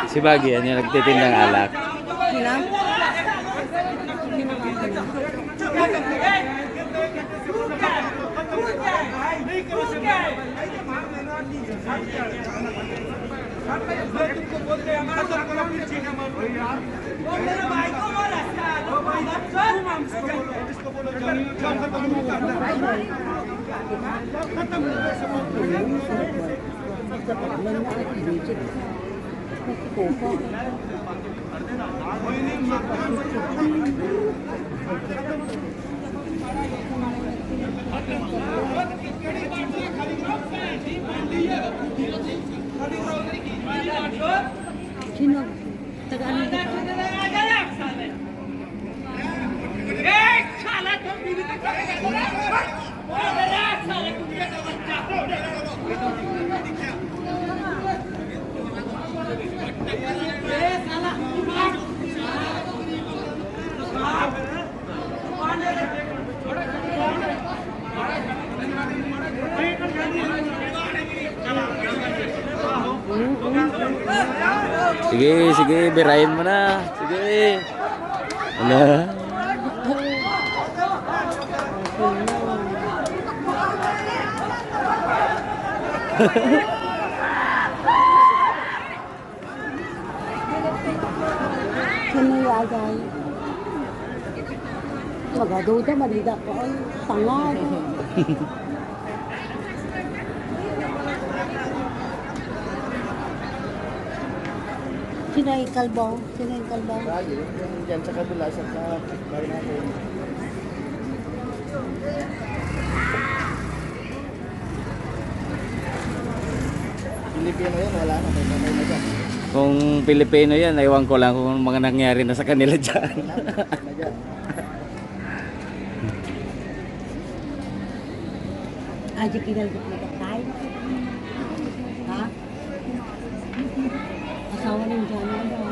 Si Baggy, yan yung nagtitindang alak. Sino? Sino? Taga-ano ka? Sige, sige, birahin mo na. Sige. Wala. Sino yung agay? Magaduda, malida ko. Ay, tanga. Sino yung kalbo? Sino yung kalbo? Diyan sa kabila sa bahay natin. Pilipino yan, wala na. May patay na dyan. Kung Pilipino yan, ewan ko lang kung mga nangyari na sa kanila dyan. Na dyan. Aji kinalbot na katay. Ha? Asawa ng Jana daw.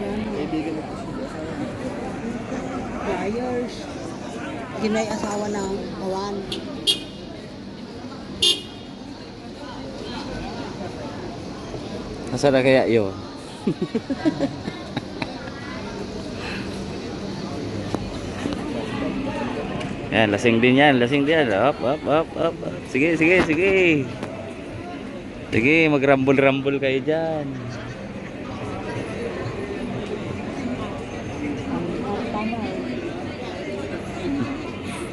Kaibigan mo po siya. Flyers. Ginay asawa ng Kawan. Nasaan na kaya yun? Yan, lasing din yan, lasing din yan. Up, up, up, up. Sige, sige, sige. Sige, mag-rumble-rumble kayo dyan.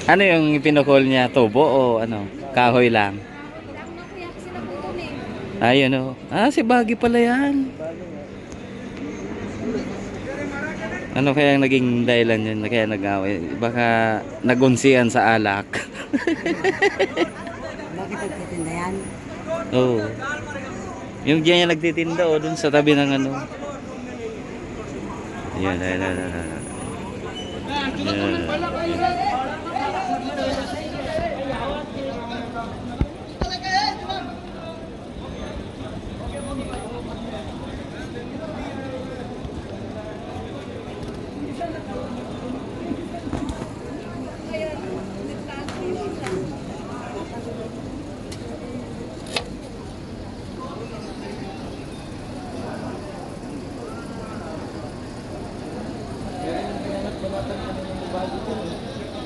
Ano yung pinukol niya? Tubo o ano? Kahoy lang? Ayun o. Ah, si Baggy pala yan. Ano kaya naging dahilan yun? Kaya nag-away? Baka nagunsian sa alak. Bakit nagtitinda yan? Oo. Yung diyan niya nagtitinda o dun sa tabi ng ano. Ayan, ayan, ayan, ayan. Ayan.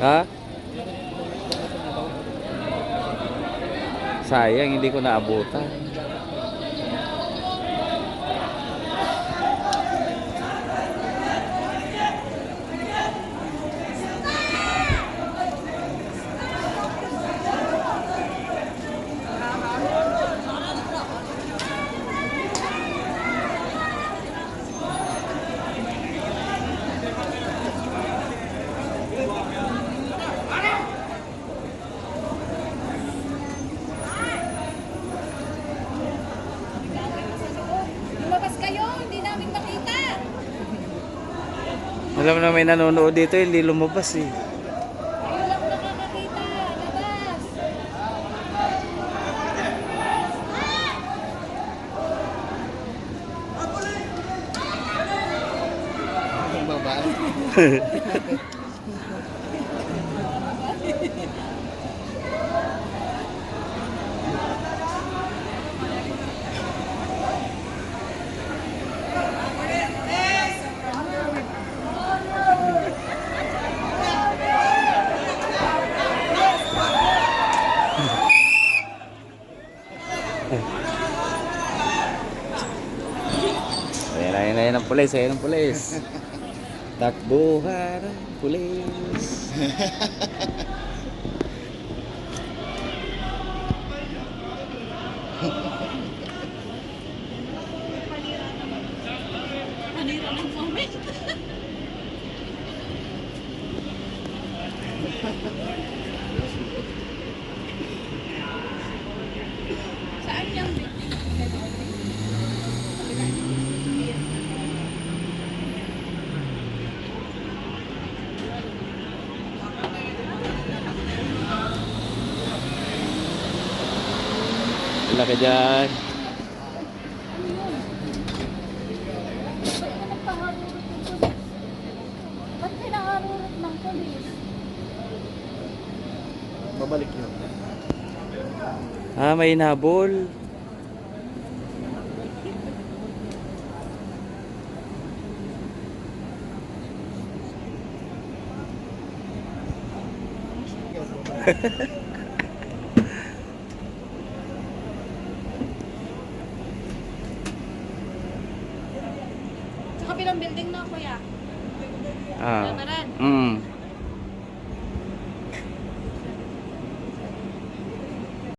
Ha? Sayang, hindi ko naabutan. Alam mo na may nanonood dito, hindi lumabas eh. Ayun lang nakakakita. Labas. Ang babae. Ayan ang pulis, ayan ang pulis. Takbuhan ang pulis. Panira ng moment. Saan yung building? Wala ka dyan. Ba't ka nagpaharurot ng pulis? Ba't pinaharurot ng pulis? Babalik yun. Ah, may nabol. Sa kabilang building na, kuya. Ah. Tama rin. Mm.